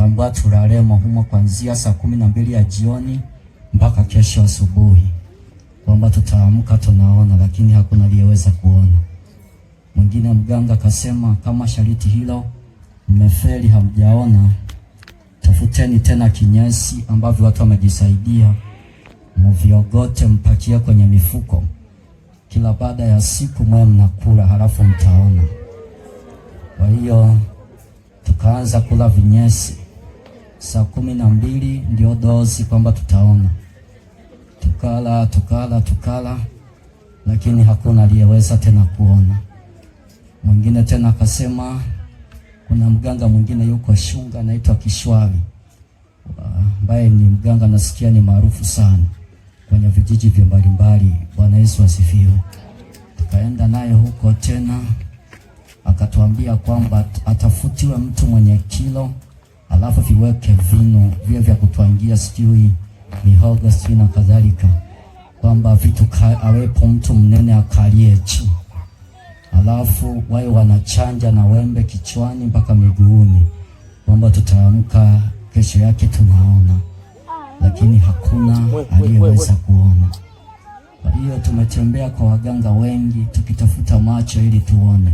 tukaambiwa tulale humo kuanzia saa 12 ya jioni mpaka kesho asubuhi, kwamba tutaamka tunaona, lakini hakuna aliyeweza kuona. Mwingine mganga akasema kama shariti hilo mmefeli, hamjaona, tafuteni tena kinyesi ambavyo watu wamejisaidia, mviogote mpakie kwenye mifuko, kila baada ya siku mwe mnakula, halafu mtaona. Kwa hiyo tukaanza kula vinyesi. Saa 12 ndio dozi kwamba tutaona. Tukala, lakini hakuna aliyeweza tena kuona. Mwingine tena akasema kuna mganga mwingine yuko Shunga anaitwa Kishwari, ambaye ni mganga nasikia ni maarufu sana kwenye vijiji vya mbalimbali. Bwana Yesu asifiwe. Tukaenda naye huko tena, akatuambia kwamba atafutiwe mtu mwenye kilo, alafu viweke vino vile vya kutwangia, sijui mihogo sijui na kadhalika, kwamba vitu awepo mtu mnene akalie chini, alafu wae wanachanja na wembe kichwani mpaka miguuni, kwamba tutaamka kesho yake tunaona, lakini hakuna aliyeweza kuona. Kwa hiyo tumetembea kwa waganga wengi tukitafuta macho ili tuone,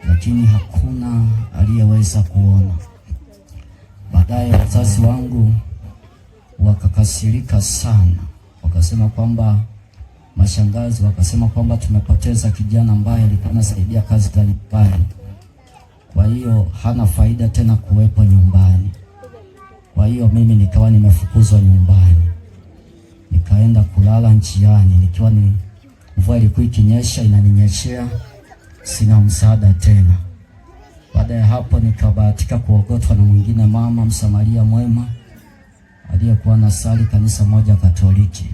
lakini hakuna aliyeweza kuona. Baadaye wazazi wangu wakakasirika sana, wakasema kwamba mashangazi wakasema kwamba tumepoteza kijana ambaye alikuwa anasaidia kazi za nyumbani, kwa hiyo hana faida tena kuwepo nyumbani. Kwa hiyo mimi nikawa nimefukuzwa nyumbani, nikaenda kulala njiani, nikiwa ni mvua ilikuwa ikinyesha inaninyeshea, sina msaada tena. Baada ya hapo nikabahatika kuogotwa na mwingine mama Msamaria mwema aliyekuwa na sali kanisa moja Katoliki.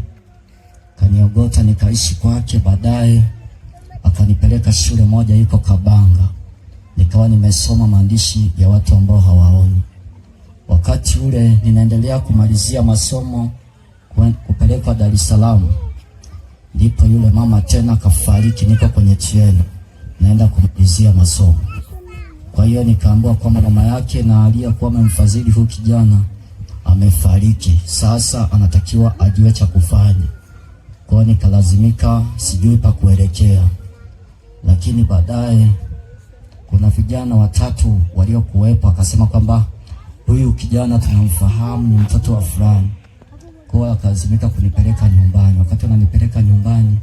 Kaniogota nikaishi kwake, baadaye akanipeleka shule moja iko Kabanga. Nikawa nimesoma maandishi ya watu ambao hawaoni. Wakati ule ninaendelea kumalizia masomo kupelekwa Dar es Salaam, ndipo yule mama tena kafariki, niko kwenye treni naenda kumalizia masomo. Kwa hiyo nikaambiwa kwamba mama yake na aliyekuwa amemfadhili huyu kijana amefariki, sasa anatakiwa ajue cha kufanya. Kwa hiyo nikalazimika, sijui pa kuelekea. Lakini baadaye kuna vijana watatu waliokuwepo akasema kwamba huyu kijana tunamfahamu, ni mtoto wa fulani. Kwa hiyo akalazimika kunipeleka nyumbani. Wakati wananipeleka nyumbani,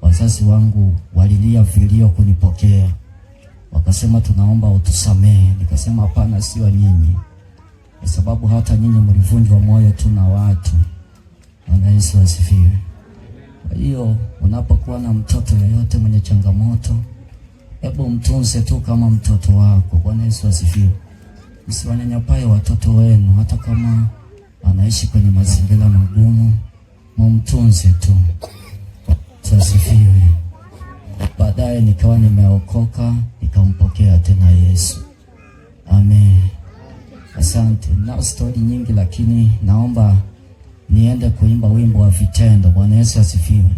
wazazi wangu walilia vilio kunipokea, wakasema tunaomba utusamehe. Nikasema hapana, sio nyinyi, kwa sababu hata nyinyi mlivunjwa moyo tu na watu. Bwana Yesu asifiwe. Kwa hiyo unapokuwa na mtoto yeyote mwenye changamoto, hebu mtunze tu kama mtoto wako. Bwana Yesu asifiwe. Msiwanyanyapae watoto wenu, hata kama anaishi kwenye mazingira magumu, mumtunze tu. Asifiwe. Baadaye nikawa nimeokoka, nikampokea tena Yesu. Amen. Asante. Na story nyingi, lakini naomba niende kuimba wimbo wa vitendo. Bwana Yesu asifiwe.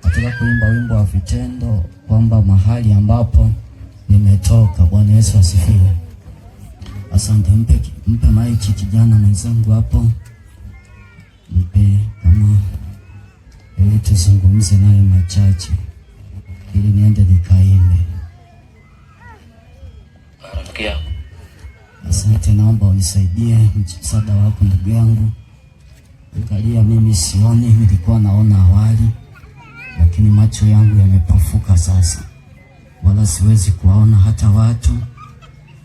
Nataka kuimba wimbo wa vitendo, kwamba mahali ambapo nimetoka. Bwana Yesu asifiwe. Asante. Mpe maiki kijana mwenzangu hapo, mpe kama ili tuzungumze naye machache, ili niende nikaimbe. Asante. Naomba unisaidie msaada wako ndugu yangu. Angalia, mimi sioni, nilikuwa naona awali, lakini macho yangu yamepofuka sasa, wala siwezi kuwaona hata watu,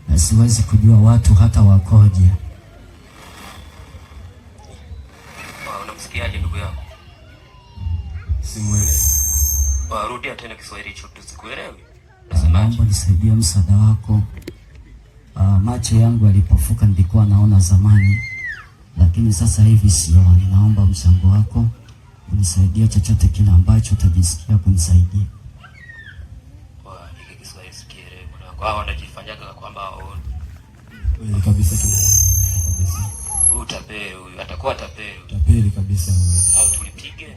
na siwezi kujua watu hata wakoje. Unamsikiaje ndugu yangu? Simuelewi. Rudia tena Kiswahili chote sikuelewi. Naomba nisaidie msaada wako. Macho yangu yalipofuka, nilikuwa naona zamani, lakini sasa hivi sioni. Naomba mchango wako unisaidie chochote kile ambacho utajisikia kunisaidia. Kwa hiki Kiswahili sikielewi. Kwa hao wanajifanyaga kwamba hawaoni. Wewe kabisa tu. Kabisa. Utapeli huyu, atakuwa tapeli. Tapeli kabisa huyu. Au tulipige?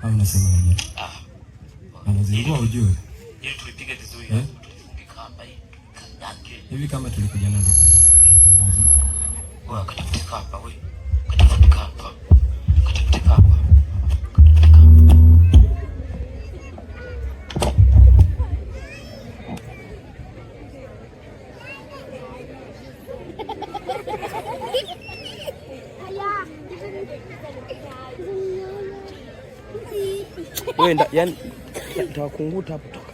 Au unasema nini? Anazingua ujue. Ili tulipige vizuri, tulifungika hapa hivi. Hivi kama tulikuja nazo. kamba we. Katafute kamba. Katafute kamba. Wewe yani nitakunguta hapo toka.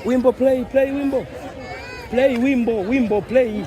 Wimbo play wimbo. Play wimbo play.